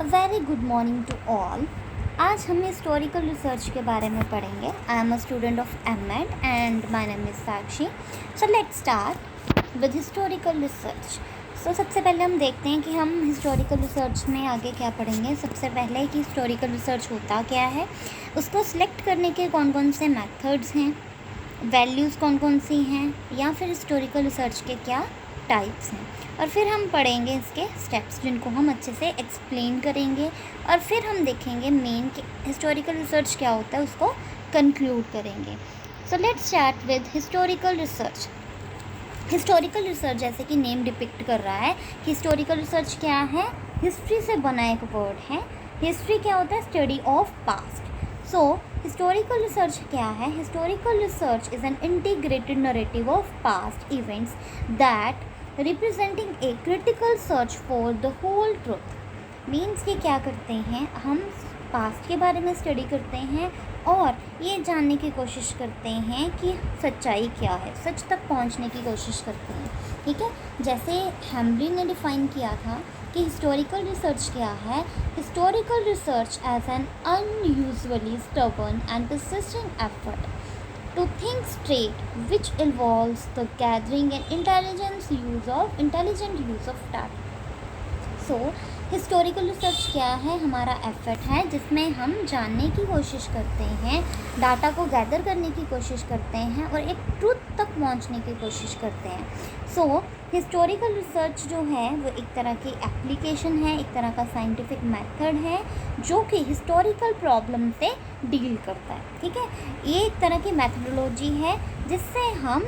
A very good morning to all. आज हम historical research के बारे में पढ़ेंगे। I am a student of M Ed and my name is Sakshi. So let's start with historical research. So सबसे पहले हम देखते हैं कि हम हिस्टोरिकल रिसर्च में आगे क्या पढ़ेंगे। सबसे पहले कि हिस्टोरिकल रिसर्च होता क्या है, उसको सिलेक्ट करने के कौन कौन से मेथड्स हैं, वैल्यूज़ कौन कौन सी हैं, या फिर हिस्टोरिकल रिसर्च के क्या टाइप्स हैं, और फिर हम पढ़ेंगे इसके स्टेप्स जिनको हम अच्छे से एक्सप्लेन करेंगे, और फिर हम देखेंगे मेन कि हिस्टोरिकल रिसर्च क्या होता है, उसको कंक्लूड करेंगे। सो let's start with historical research. Historical research जैसे कि नेम डिपिक्ट कर रहा है कि हिस्टोरिकल रिसर्च क्या है, हिस्ट्री से बना एक वर्ड है। हिस्ट्री क्या होता है, study of past. So historical research क्या है, historical research is an integrated narrative of past events that representing a critical search for the whole truth. Means कि क्या करते हैं, हम पास्ट के बारे में स्टडी करते हैं और ये जानने की कोशिश करते हैं कि सच्चाई क्या है, सच तक पहुंचने की कोशिश करते हैं। ठीक है, जैसे हेमली ने डिफ़ाइन किया था कि हिस्टोरिकल रिसर्च क्या है, historical research as an unusually stubborn and persistent effort to think straight, which involves the gathering and intelligent use of data. So historical research क्या है, हमारा एफर्ट है जिसमें हम जानने की कोशिश करते हैं, डाटा को गैदर करने की कोशिश करते हैं और एक ट्रूथ तक पहुंचने की कोशिश करते हैं। सो हिस्टोरिकल रिसर्च जो है वो एक तरह की एप्लीकेशन है, एक तरह का साइंटिफिक मेथड है जो कि हिस्टोरिकल प्रॉब्लम से डील करता है। ठीक है, ये एक तरह की मैथडोलॉजी है जिससे हम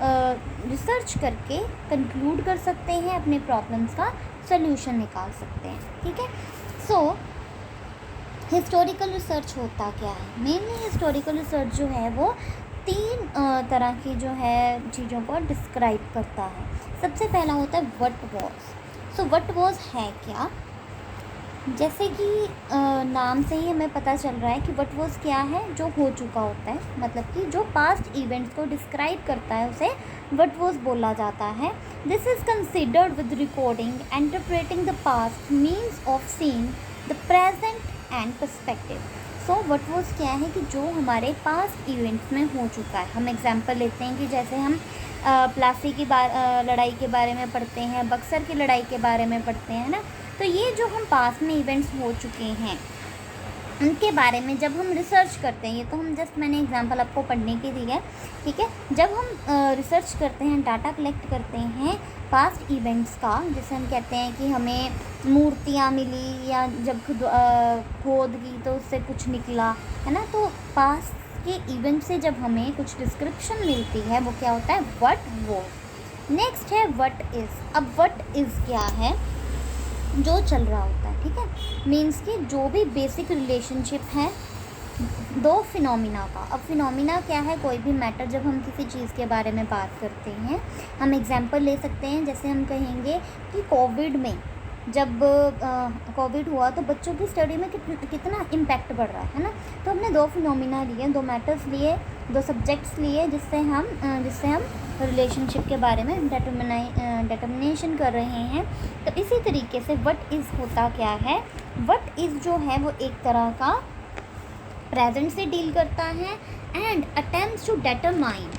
रिसर्च करके कंक्लूड कर सकते हैं, अपने प्रॉब्लम्स का सोल्यूशन निकाल सकते हैं। ठीक है, सो हिस्टोरिकल रिसर्च होता क्या है, मेनली हिस्टोरिकल रिसर्च जो है वो तीन तरह की जो है चीज़ों को डिस्क्राइब करता है। सबसे पहला होता है what was. So what was है क्या, जैसे कि नाम से ही हमें पता चल रहा है कि व्हाट वाज क्या है, जो हो चुका होता है, मतलब कि जो पास्ट इवेंट्स को डिस्क्राइब करता है उसे व्हाट वाज बोला जाता है। This is considered with recording interpreting the past means of seeing the present and perspective. So what was क्या है कि जो हमारे पास्ट इवेंट्स में हो चुका है। हम एग्जांपल लेते हैं कि जैसे हम प्लासी की लड़ाई के बारे में पढ़ते हैं, बक्सर की लड़ाई के बारे में पढ़ते हैं ना, तो ये जो हम पास्ट में इवेंट्स हो चुके हैं उनके बारे में जब हम रिसर्च करते हैं, ये तो हम जस्ट मैंने एग्जांपल आपको पढ़ने की दी है। ठीक है, जब हम रिसर्च करते हैं, डाटा कलेक्ट करते हैं पास्ट इवेंट्स का, जैसे हम कहते हैं कि हमें मूर्तियाँ मिली या जब खोद की तो उससे कुछ निकला है ना, तो पास्ट के इवेंट से जब हमें कुछ डिस्क्रिप्शन मिलती है वो क्या होता है, व्हाट वाज। नेक्स्ट है व्हाट इज़। अब व्हाट इज़ क्या है, जो चल रहा होता है। ठीक है, मीन्स कि जो भी बेसिक रिलेशनशिप है दो फिनोमिना का। अब फिनोमिना क्या है, कोई भी मैटर जब हम किसी चीज़ के बारे में बात करते हैं, हम एग्जांपल ले सकते हैं, जैसे हम कहेंगे कि कोविड में जब कोविड हुआ तो बच्चों की स्टडी में कितना इम्पैक्ट पड़ रहा है ना, तो हमने दो फिनोमिना लिए, दो मैटर्स लिए, दो सब्जेक्ट्स लिए, जिससे हम रिलेशनशिप के बारे में डिटर्मिनेशन कर रहे हैं। तो इसी तरीके से व्हाट इज़ होता क्या है, व्हाट इज़ जो है वो एक तरह का प्रेजेंट से डील करता है and attempts to determine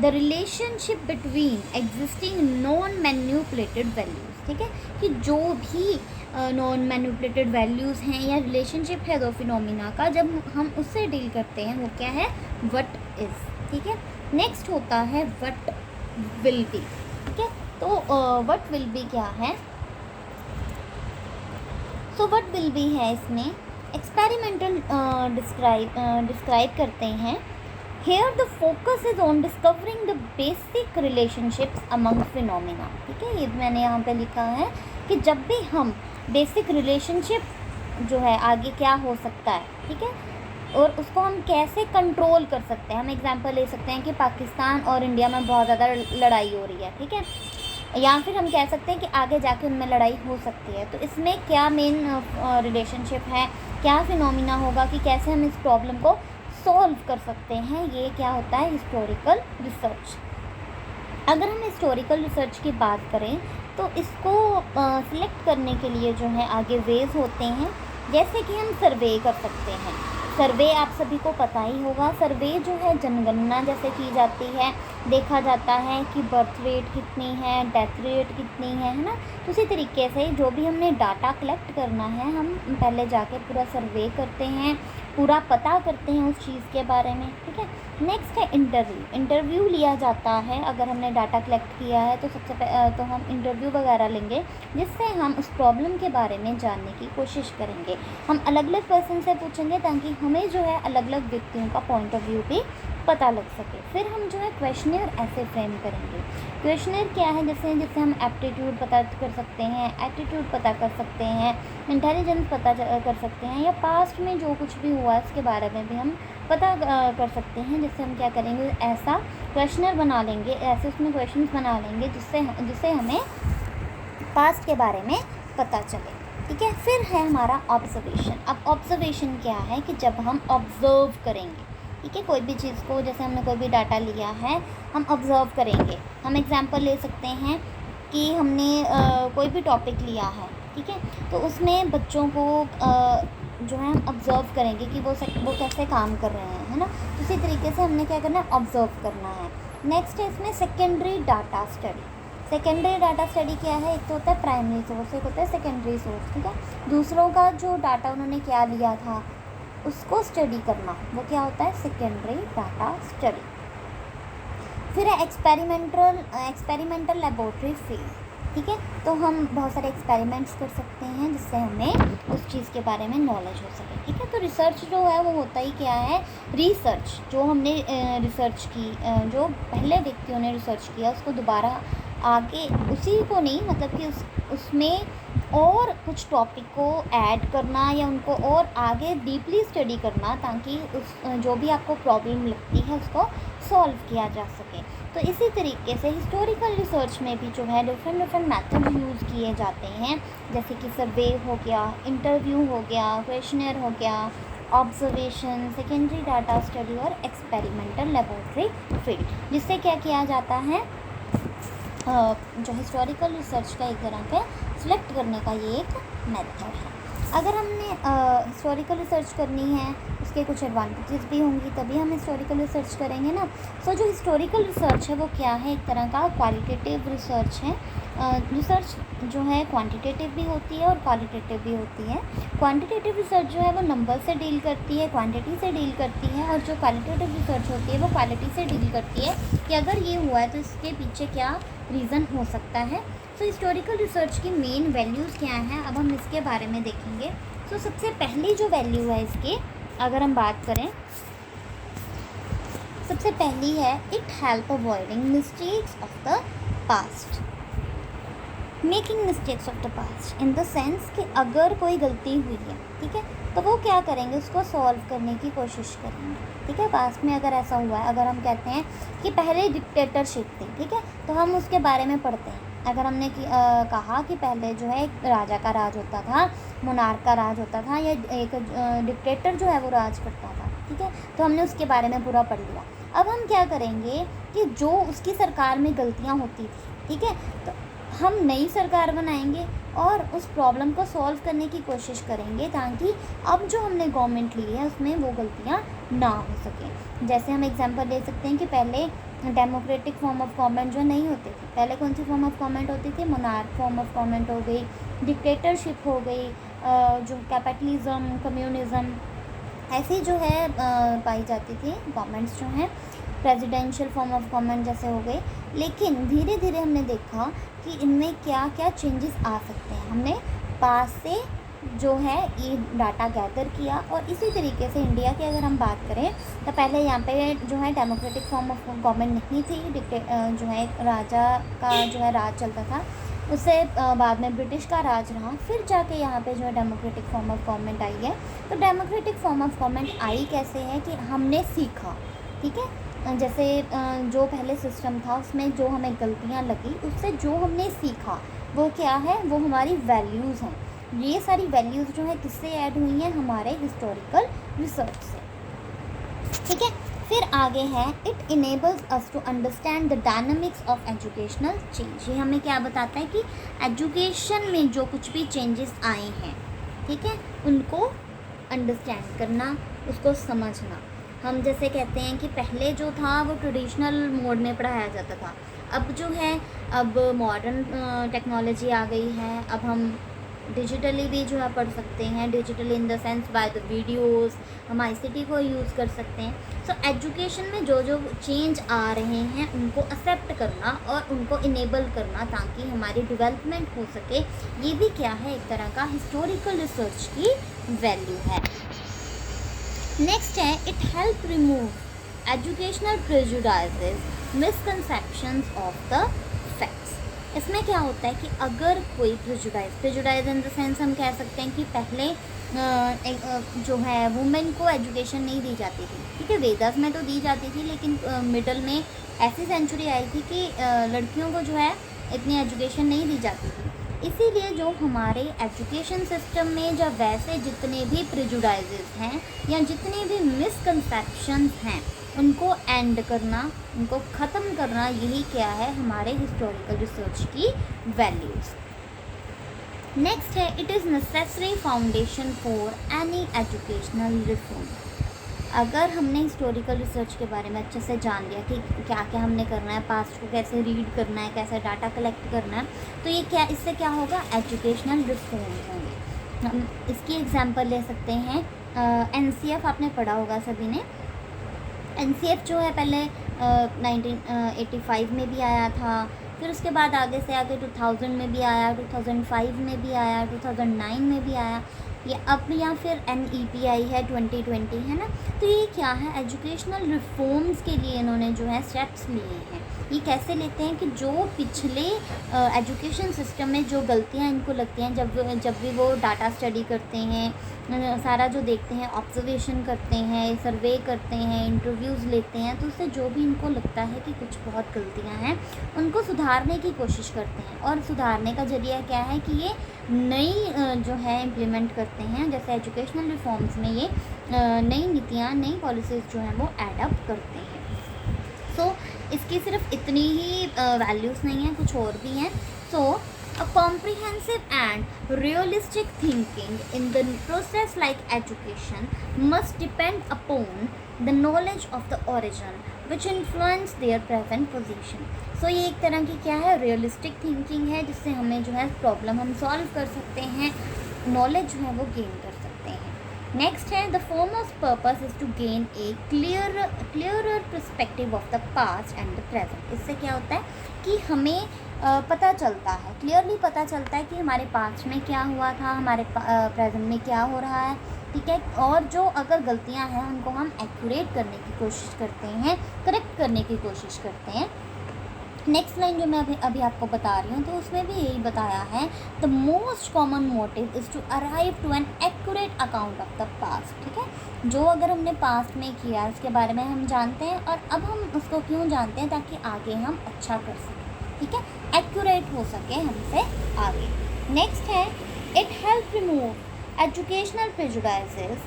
the relationship between existing non manipulated values. ठीक है, कि जो भी नॉन मैन्युपुलेटेड वैल्यूज़ हैं या रिलेशनशिप है दो फिनोमिना का, जब हम उससे डील करते हैं वो क्या है, व्हाट इज़। ठीक है, नेक्स्ट होता है व्हाट विल बी। ठीक है, तो व्हाट विल बी क्या है, सो व्हाट विल बी है, इसमें एक्सपेरिमेंटल डिस्क्राइब करते हैं। Here the focus is on discovering the basic relationships among phenomena। ठीक है, ये मैंने यहाँ पे लिखा है कि जब भी हम बेसिक रिलेशनशिप जो है आगे क्या हो सकता है, ठीक है, और उसको हम कैसे कंट्रोल कर सकते हैं। हम एग्जांपल ले सकते हैं कि पाकिस्तान और इंडिया में बहुत ज़्यादा लड़ाई हो रही है। ठीक है, या फिर हम कह सकते हैं कि आगे जाके उनमें लड़ाई हो सकती है, तो इसमें क्या मेन रिलेशनशिप है, क्या फिनोमिना होगा कि कैसे हम इस प्रॉब्लम को सॉल्व कर सकते हैं, ये क्या होता है, हिस्टोरिकल रिसर्च। अगर हम हिस्टोरिकल रिसर्च की बात करें तो इसको सिलेक्ट करने के लिए जो है आगे वेज होते हैं, जैसे कि हम सर्वे कर सकते हैं। सर्वे आप सभी को पता ही होगा, सर्वे जो है जनगणना जैसे की जाती है, देखा जाता है कि बर्थ रेट कितनी है, डेथ रेट कितनी है ना। तो उसी तरीके से जो भी हमने डाटा कलेक्ट करना है, हम पहले जाके पूरा सर्वे करते हैं, पूरा पता करते हैं उस चीज़ के बारे में, ठीक है। नेक्स्ट है इंटरव्यू लिया जाता है। अगर हमने डाटा कलेक्ट किया है तो तो हम इंटरव्यू वगैरह लेंगे, जिससे हम उस प्रॉब्लम के बारे में जानने की कोशिश करेंगे। हम अलग अलग पर्सन से पूछेंगे ताकि हमें जो है अलग अलग व्यक्तियों का पॉइंट ऑफ व्यू भी पता लग सके। फिर हम जो है क्वेश्चनर ऐसे फ्रेम करेंगे। क्वेश्चनर क्या है, जैसे हम एप्टीट्यूड पता कर सकते हैं, एटीट्यूड पता कर सकते हैं, इंटेलिजेंस पता कर सकते हैं, या पास्ट में जो कुछ भी हुआ उसके बारे में भी हम पता कर सकते हैं। जिससे हम क्या करेंगे, ऐसा क्वेश्चनर बना लेंगे, ऐसे उसमें क्वेश्चंस बना लेंगे जिससे हमें पास्ट के बारे में पता चले, ठीक है। फिर है हमारा ऑब्जर्वेशन। अब ऑब्जर्वेशन क्या है कि जब हम ऑब्ज़र्व करेंगे, ठीक है, कोई भी चीज़ को, जैसे हमने कोई भी डाटा लिया है हम ऑब्ज़र्व करेंगे। हम एग्जांपल ले सकते हैं कि हमने कोई भी टॉपिक लिया है, ठीक है, तो उसमें बच्चों को जो है हम ऑब्ज़र्व करेंगे कि वो कैसे काम कर रहे हैं, है ना। तो इसी तरीके से हमने क्या करना है, ऑब्ज़र्व करना है। नेक्स्ट है इसमें secondary data study. Secondary data study क्या है, एक तो होता है प्राइमरी सोर्स, एक होता है सेकेंडरी सोर्स, ठीक है। दूसरों का जो डाटा उन्होंने क्या लिया था उसको स्टडी करना, वो क्या होता है, सेकेंडरी डाटा स्टडी। फिर है एक्सपेरिमेंटल लेबोरेटरी फील्ड, ठीक है। तो हम बहुत सारे एक्सपेरिमेंट्स कर सकते हैं जिससे हमें उस चीज़ के बारे में नॉलेज हो सके, ठीक है। तो रिसर्च जो है वो होता ही क्या है, रिसर्च जो हमने रिसर्च की, जो पहले व्यक्तियों ने रिसर्च किया उसको दोबारा आगे, उसी को नहीं, मतलब कि उसमें और कुछ टॉपिक को ऐड करना या उनको और आगे डीपली स्टडी करना, ताकि उस जो भी आपको प्रॉब्लम लगती है उसको सॉल्व किया जा सके। तो इसी तरीके से हिस्टोरिकल रिसर्च में भी जो है डिफरेंट मेथड यूज़ किए जाते हैं, जैसे कि सर्वे हो गया, इंटरव्यू हो गया, क्वेश्चनर हो गया, ऑब्जर्वेशन, सेकेंडरी डाटा स्टडी और एक्सपेरिमेंटल लेबोरेटरी फील्ड। जिससे क्या किया जाता है, जो हिस्टोरिकल रिसर्च का एक तरह का सिलेक्ट करने का ये एक मेथड है। अगर हमने हिस्टोरिकल रिसर्च करनी है, उसके कुछ एडवांटेजेस भी होंगी, तभी हम हिस्टोरिकल रिसर्च करेंगे ना। सो जो हिस्टोरिकल रिसर्च है वो क्या है, एक तरह का क्वालिटेटिव रिसर्च है। रिसर्च जो है क्वांटिटेटिव भी होती है और क्वालिटेटिव भी होती है। क्वांटिटेटिव रिसर्च जो है वो नंबर से डील करती है, क्वांटिटी से डील करती है, और जो क्वालिटेटिव रिसर्च होती है वो क्वालिटी से डील करती है कि अगर ये हुआ है तो इसके पीछे क्या रीज़न हो सकता है। सो हिस्टोरिकल रिसर्च की मेन वैल्यूज़ क्या हैं, अब हम इसके बारे में देखेंगे। सो सबसे पहली जो वैल्यू है इसकी, अगर हम बात करें, सबसे पहली है it help avoiding mistakes of the past. Making mistakes of the past in the sense कि अगर कोई गलती हुई है, ठीक है, तो वो क्या करेंगे, उसको सॉल्व करने की कोशिश करेंगे, ठीक है। पास्ट में अगर ऐसा हुआ है, अगर हम कहते हैं कि पहले डिक्टेटरशिप थी, ठीक है, तो हम उसके बारे में पढ़ते हैं। अगर हमने कहा कि पहले जो है एक राजा का राज होता था, मोनार्क का राज होता था, या एक डिक्टेटर जो है वो राज करता था, ठीक है, तो हमने उसके बारे में पूरा पढ़ लिया। अब हम क्या करेंगे कि जो उसकी सरकार में गलतियाँ होती थी, ठीक है, तो हम नई सरकार बनाएंगे और उस प्रॉब्लम को सॉल्व करने की कोशिश करेंगे, ताकि अब जो हमने गवर्नमेंट ली है उसमें वो गलतियाँ ना हो सकें। जैसे हम एग्जांपल ले सकते हैं कि पहले डेमोक्रेटिक फॉर्म ऑफ गवर्नमेंट जो नहीं होती थी, पहले कौन सी फॉर्म ऑफ गवर्नमेंट होती थी, मोनार्क फॉर्म ऑफ गवर्नमेंट हो गई, डिक्टेटरशिप हो गई, जो कैपिटलिज्म, कम्युनिज़म, ऐसी जो है पाई जाती थी गवर्नमेंट्स जो हैं, प्रेसिडेंशियल फॉर्म ऑफ गवर्नमेंट जैसे हो गए। लेकिन धीरे धीरे हमने देखा कि इनमें क्या क्या चेंजेस आ सकते हैं। हमने पास से जो है ये डाटा गैदर किया, और इसी तरीके से इंडिया की अगर हम बात करें तो पहले यहाँ पे जो है डेमोक्रेटिक फॉर्म ऑफ गवर्नमेंट नहीं थी, जो है एक राजा का जो है राज चलता था, उससे बाद में ब्रिटिश का राज रहा, फिर जाके यहाँ पे जो है डेमोक्रेटिक फॉर्म ऑफ गवर्नमेंट आई है। तो डेमोक्रेटिक फॉर्म ऑफ गवर्नमेंट आई कैसे है कि हमने सीखा, ठीक है, जैसे जो पहले सिस्टम था उसमें जो हमें गलतियाँ लगी, उससे जो हमने सीखा वो क्या है, वो हमारी वैल्यूज़ हैं। ये सारी वैल्यूज़ जो है किससे ऐड हुई हैं, हमारे हिस्टोरिकल रिसर्च से, ठीक है। फिर आगे है it enables us to understand the dynamics of educational change. ये हमें क्या बताता है कि एजुकेशन में जो कुछ भी चेंजेस आए हैं, ठीक है, उनको अंडरस्टैंड करना, उसको समझना। हम जैसे कहते हैं कि पहले जो था वो ट्रेडिशनल मोड में पढ़ाया जाता था, अब जो है अब मॉडर्न टेक्नोलॉजी आ गई है, अब हम डिजिटली भी जो है पढ़ सकते हैं, digital in the sense by the videos, हम आईसीटी को यूज़ कर सकते हैं। सो एजुकेशन में जो जो चेंज आ रहे हैं उनको एक्सेप्ट करना और उनको इनेबल करना ताकि हमारी डेवलपमेंट हो सके, ये भी क्या है, एक तरह का हिस्टोरिकल रिसर्च की वैल्यू है। नेक्स्ट है it help remove educational prejudices, misconceptions of the facts. इसमें क्या होता है कि अगर कोई प्रेजुडाइज इन द सेंस हम कह सकते हैं कि पहले जो है वुमेन को एजुकेशन नहीं दी जाती थी, ठीक है, वेदास में तो दी जाती थी, लेकिन मिडल में ऐसी सेंचुरी आई थी कि लड़कियों को जो है इतनी एजुकेशन नहीं दी जाती थी। इसीलिए जो हमारे एजुकेशन सिस्टम में जब वैसे जितने भी प्रेजुडाइजेस हैं या जितने भी मिसकंसेप्शंस हैं उनको एंड करना, उनको ख़त्म करना, यही क्या है हमारे हिस्टोरिकल रिसर्च की वैल्यूज़। नेक्स्ट है it is necessary foundation for any educational reform. अगर हमने हिस्टोरिकल रिसर्च के बारे में अच्छे से जान लिया कि क्या क्या हमने करना है, पास्ट को कैसे रीड करना है, कैसे डाटा कलेक्ट करना है, तो ये क्या, इससे क्या होगा, एजुकेशनल रिफॉर्म होंगे। हम इसकी एग्जांपल ले सकते हैं, एनसीएफ आपने पढ़ा होगा सभी ने। एनसीएफ जो है पहले 1985 में भी आया था, फिर उसके बाद आगे से आगे 2000 में भी आया, 2005 में भी आया, 2009 में भी आया, ये अब या फिर NEP आई है 2020, है ना। तो ये क्या है, एजुकेशनल रिफॉर्म्स के लिए इन्होंने जो है स्टेप्स लिए हैं। ये कैसे लेते हैं कि जो पिछले एजुकेशन सिस्टम में जो गलतियाँ इनको लगती हैं, जब भी वो डाटा स्टडी करते हैं, सारा जो देखते हैं, ऑब्जर्वेशन करते हैं, सर्वे करते हैं, इंटरव्यूज़ लेते हैं, तो उससे जो भी इनको लगता है कि कुछ बहुत गलतियां हैं उनको सुधारने की कोशिश करते हैं। और सुधारने का जरिया क्या है कि ये नई जो है इम्प्लीमेंट करते हैं। जैसे एजुकेशनल रिफॉर्म्स में ये नई नीतियाँ, नई पॉलिसीज़ जो हैं वो एडप्ट करते हैं। सो इसकी सिर्फ इतनी ही वैल्यूज़ नहीं हैं, कुछ और भी हैं। सो a comprehensive and realistic thinking in the process like education must depend upon the knowledge of the origin which influence their present position. So ये एक तरह की क्या है, realistic thinking है, जिससे हमें जो है प्रॉब्लम हम सॉल्व कर सकते हैं, नॉलेज जो है वो गेन कर सकते हैं। नेक्स्ट है the foremost purpose is to gain a clearer perspective of the past and the present. इससे क्या होता है कि हमें पता चलता है, क्लियरली पता चलता है कि हमारे पास्ट में क्या हुआ था, हमारे प्रेजेंट में क्या हो रहा है, ठीक है। और जो अगर गलतियां हैं उनको हम एक्यूरेट करने की कोशिश करते हैं, करेक्ट करने की कोशिश करते हैं। नेक्स्ट लाइन जो मैं अभी आपको बता रही हूँ, तो उसमें भी यही बताया है, the most common motive is to arrive to an accurate account of the past, ठीक है। जो अगर हमने पास्ट में किया उसके बारे में हम जानते हैं, और अब हम उसको क्यों जानते हैं, ताकि आगे हम अच्छा कर सकें, ठीक है, एक्यूरेट हो सके हमसे आगे। नेक्स्ट है इट हेल्प रिमूव एजुकेशनल प्रेजुडाइजेस।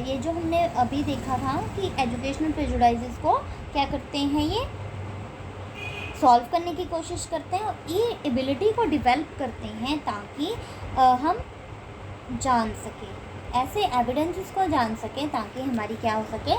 ये जो हमने अभी देखा था कि एजुकेशनल प्रेजुडाइजेस को क्या करते हैं, ये सॉल्व करने की कोशिश करते हैं और ये एबिलिटी को डेवलप करते हैं ताकि हम जान सकें, ऐसे एविडेंसेस को जान सकें ताकि हमारी क्या हो सके,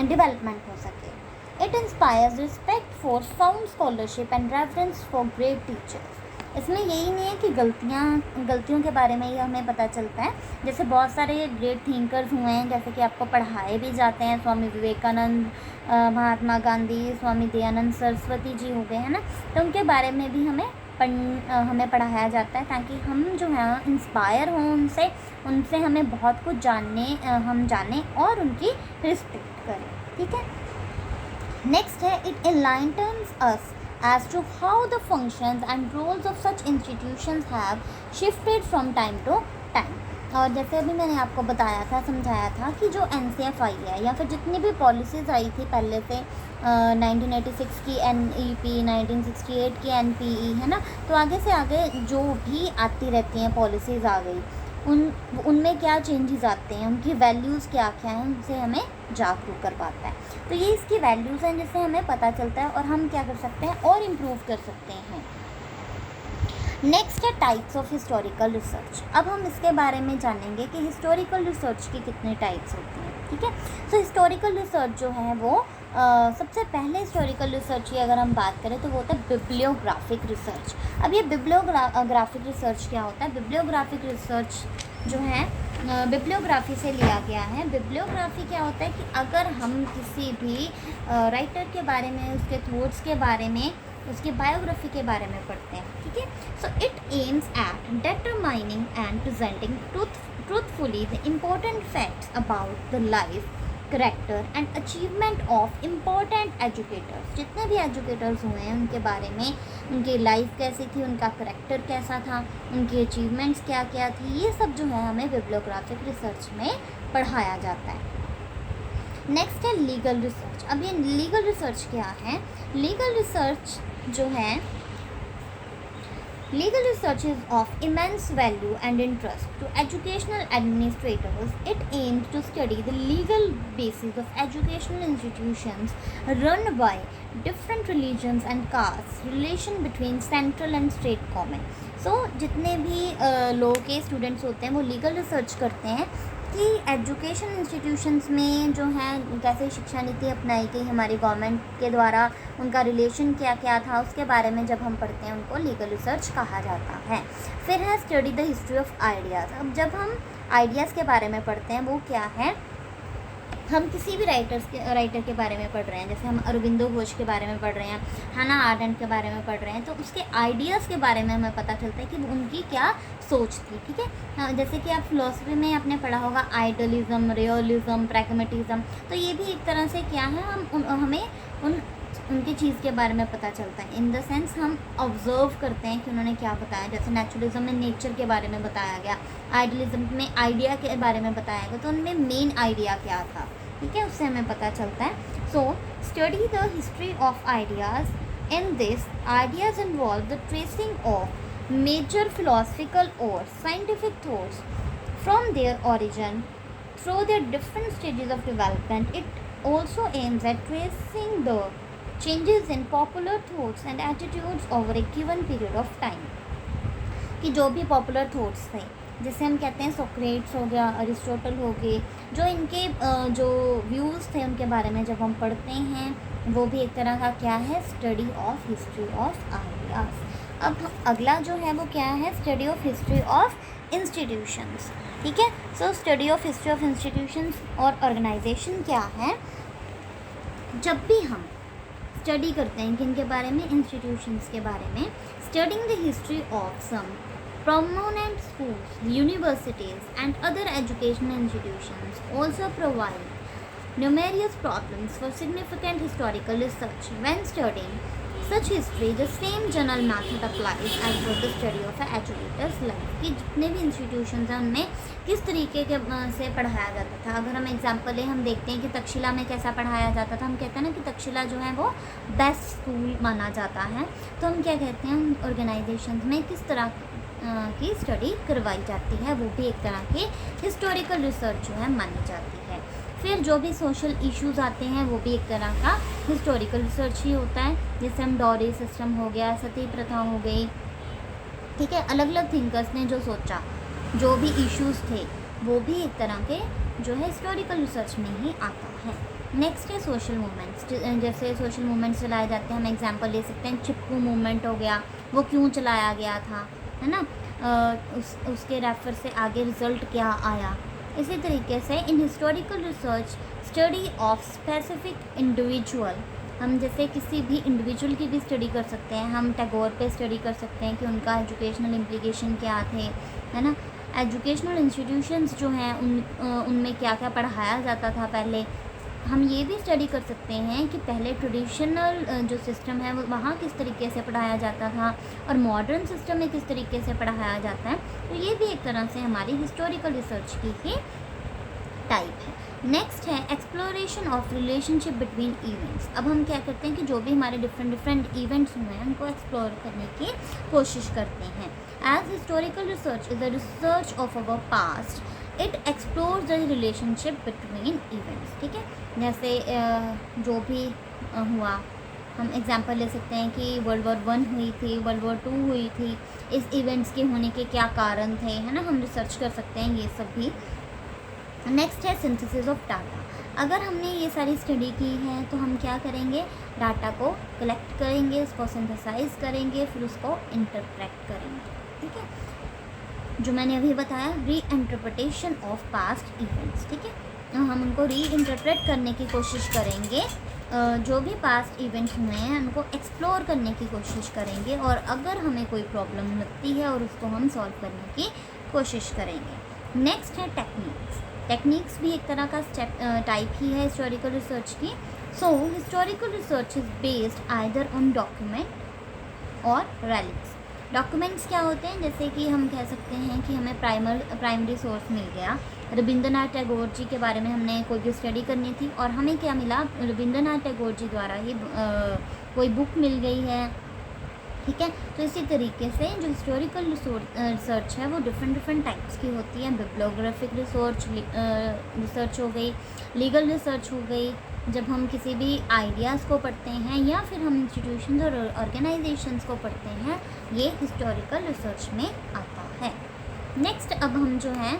डेवलपमेंट हो सके। It inspires respect for sound scholarship and reference for great teachers. इसमें यही नहीं है कि गलतियों के बारे में ही हमें पता चलता है। जैसे बहुत सारे ग्रेट थिंकर्स हुए हैं, जैसे कि आपको पढ़ाए भी जाते हैं, स्वामी विवेकानंद, महात्मा गांधी, स्वामी दयानंद सरस्वती जी हो गए, है ना। तो उनके बारे में भी हमें पढ़ाया जाता है ताकि हम जो है इंस्पायर हों उनसे हमें बहुत कुछ हम जानें और उनकी रिस्पेक्ट करें, ठीक है। नेक्स्ट है it enlightens us as to how the functions and roles of such institutions have shifted from time to time. और जैसे अभी मैंने आपको बताया था, समझाया था कि जो NCF आई है या फिर जितनी भी पॉलिसीज़ आई थी पहले से, 1986 की NEP, 1968 की NPE, है ना। तो आगे से आगे जो भी आती रहती हैं पॉलिसीज़ आ गई, उनमें क्या चेंजेस आते हैं, उनकी वैल्यूज़ क्या क्या हैं, उनसे हमें जागरूक कर पाता है। तो ये इसकी वैल्यूज़ हैं जिससे हमें पता चलता है और हम क्या कर सकते हैं और इम्प्रूव कर सकते हैं। नेक्स्ट है टाइप्स ऑफ हिस्टोरिकल रिसर्च। अब हम इसके बारे में जानेंगे कि हिस्टोरिकल रिसर्च की कितने टाइप्स होती हैं। ठीक है, तो हिस्टोरिकल रिसर्च जो है वो सबसे पहले हिस्टोरिकल रिसर्च की अगर हम बात करें तो वो होता है बिब्लियोग्राफिक रिसर्च। अब ये बिब्लियोग्राफिक रिसर्च क्या होता है? बिब्लियोग्राफिक रिसर्च जो है बिब्लियोग्राफी से लिया गया है। बिब्लियोग्राफी क्या होता है कि अगर हम किसी भी राइटर के बारे में, उसके थॉट्स के बारे में, उसकी बायोग्राफी के बारे में पढ़ते हैं। ठीक है, so it aims at determining and presenting truthfully the important facts about the life, character and achievement of important educators। जितने भी एजुकेटर्स हुए हैं उनके बारे में, उनकी लाइफ कैसी थी, उनका करेक्टर कैसा था, उनकी अचीवमेंट्स क्या क्या थी, ये सब जो है हमें बिब्लियोग्राफिक रिसर्च में पढ़ाया जाता है। नेक्स्ट है लीगल रिसर्च। अब ये लीगल रिसर्च क्या है? लीगल रिसर्च जो है, legal research is of immense value and interest to educational administrators. It aims to study the legal basis of educational institutions run by different religions and castes, relation between central and state government। So जितने भी law के students होते हैं वो legal research करते हैं कि education institutions में जो है कैसे शिक्षा नीति अपनाई गई हमारी गवर्नमेंट के द्वारा, उनका रिलेशन क्या क्या था, उसके बारे में जब हम पढ़ते हैं उनको लीगल रिसर्च कहा जाता है। फिर है study the history of ideas. अब जब हम आइडियाज़ के बारे में पढ़ते हैं वो क्या है? हम किसी भी राइटर के बारे में पढ़ रहे हैं, जैसे हम अरविंदो घोष के बारे में पढ़ रहे हैं, हाना आरेंट के बारे में पढ़ रहे हैं, तो उसके आइडियाज़ के बारे में हमें पता चलता है कि उनकी क्या सोच थी। ठीक है, हाँ, जैसे कि आप फिलोसफी में आपने पढ़ा होगा आइडियलिज्म, रियलिज्म, प्रैग्मेटिज्म, तो ये भी एक तरह से क्या है, हमें उनकी चीज़ के बारे में पता चलता है। इन द सेंस हम ऑब्जर्व करते हैं कि उन्होंने क्या बताया। जैसे नेचुरलिज्म में नेचर के बारे में बताया गया, आइडियलिज्म में आइडिया के बारे में बताया गया, तो उनमें मेन आइडिया क्या था। ठीक है, उससे हमें पता चलता है। So study the history of ideas. In this ideas involve the tracing of major philosophical और scientific thoughts from their origin through their different stages of development. It also aims at tracing the changes in popular thoughts and attitudes over a given period of time। कि जो भी popular thoughts थे, जैसे हम कहते हैं Socrates हो गया, अरिस्टोटल हो गए, जो इनके जो व्यूज़ थे उनके बारे में जब हम पढ़ते हैं वो भी एक तरह का क्या है, study of history of ideas. अब अगला जो है वो क्या है, study of history of institutions. ठीक है, so study of history of institutions और ऑर्गेनाइजेशन क्या है? जब भी हम स्टडी करते हैं किन के बारे में, इंस्टीट्यूशंस के बारे में, studying the history of some prominent schools, universities and other educational institutions also provide numerous problems for significant historical research। When studying such history, the same general method applies as for the study of an educator's life। कि जितने भी institutions हैं उनमें किस तरीके के से पढ़ाया जाता था। अगर हम एग्जांपल लें, हम देखते हैं कि तक्षशिला में कैसा पढ़ाया जाता था। हम कहते हैं ना कि तक्षशिला जो है वो बेस्ट स्कूल माना जाता है, तो हम क्या कहते हैं, ऑर्गेनाइजेशंस में किस तरह की स्टडी करवाई जाती है, वो भी एक तरह की हिस्टोरिकल रिसर्च जो है मानी जाती है। फिर जो भी सोशल इश्यूज़ आते हैं वो भी एक तरह का हिस्टोरिकल रिसर्च ही होता है। जैसे हम डॉरी सिस्टम हो गया, सती प्रथा हो गई। ठीक है, अलग अलग थिंकर्स ने जो सोचा, जो भी इश्यूज़ थे, वो भी एक तरह के जो है हिस्टोरिकल रिसर्च में ही आता है। नेक्स्ट है सोशल मूवमेंट्स। जैसे सोशल मूवमेंट्स चलाए जाते हैं, हम एग्जांपल ले सकते हैं, चिपकू मूवमेंट हो गया, वो क्यों चलाया गया था, है ना, उसके रेफर से आगे रिज़ल्ट क्या आया। इसी तरीके से in historical research study of specific individual, हम जैसे किसी भी इंडिविजुअल की भी स्टडी कर सकते हैं। हम टैगोर पे स्टडी कर सकते हैं कि उनका एजुकेशनल इम्प्लीकेशन क्या थे, है ना, एजुकेशनल इंस्टीट्यूशंस जो हैं उनमें क्या क्या पढ़ाया जाता था पहले। हम ये भी स्टडी कर सकते हैं कि पहले ट्रेडिशनल जो सिस्टम है वो वहाँ किस तरीके से पढ़ाया जाता था और मॉडर्न सिस्टम में किस तरीके से पढ़ाया जाता है। तो ये भी एक तरह से हमारी हिस्टोरिकल रिसर्च की ही टाइप है। नेक्स्ट है exploration of relationship between events. अब हम क्या करते हैं कि जो भी हमारे डिफरेंट इवेंट्स हुए हैं उनको एक्सप्लोर करने की कोशिश करते हैं। As historical research is the research of our past, it explore the relationship between events. ठीक है, जैसे जो भी हुआ, हम एग्जांपल ले सकते हैं कि वर्ल्ड वॉर 1 हुई थी, वर्ल्ड वॉर 2 हुई थी, इस इवेंट्स के होने के क्या कारण थे, है ना, हम रिसर्च कर सकते हैं ये सब भी। नेक्स्ट है सिंथेसिस ऑफ डाटा। अगर हमने ये सारी स्टडी की है तो हम क्या करेंगे, डाटा को कलेक्ट करेंगे, उसको सिंथेसाइज करेंगे, फिर उसको इंटरप्रेट करेंगे। ठीक है, जो मैंने अभी बताया, री इंटरप्रिटेशन ऑफ पास्ट इवेंट्स। ठीक है, तो हम उनको री इंटरप्रेट करने की कोशिश करेंगे, जो भी पास्ट इवेंट्स हुए हैं उनको एक्सप्लोर करने की कोशिश करेंगे, और अगर हमें कोई प्रॉब्लम लगती है और उसको हम सॉल्व करने की कोशिश करेंगे। नेक्स्ट है टेक्निक्स। टेक्निक्स भी एक तरह का टाइप ही है हिस्टोरिकल रिसर्च की। सो historical research is based either on document और रेलिक्स। डॉक्यूमेंट्स क्या होते हैं, जैसे कि हम कह सकते हैं कि हमें प्राइमरी सोर्स मिल गया, रविंद्रनाथ टैगोर जी के बारे में हमने कोई भी स्टडी करनी थी और हमें क्या मिला, रविंद्रनाथ टैगोर जी द्वारा ही कोई बुक मिल गई है। ठीक है, तो इसी तरीके से जो हिस्टोरिकल रिसर्च है वो डिफरेंट टाइप्स की होती है। बिब्लियोग्राफिक रिसर्च हो गई, लीगल रिसर्च हो गई, जब हम किसी भी आइडियाज़ को पढ़ते हैं या फिर हम इंस्टीट्यूशंस और ऑर्गेनाइजेशंस को पढ़ते हैं, ये हिस्टोरिकल रिसर्च में आता है। नेक्स्ट अब हम जो है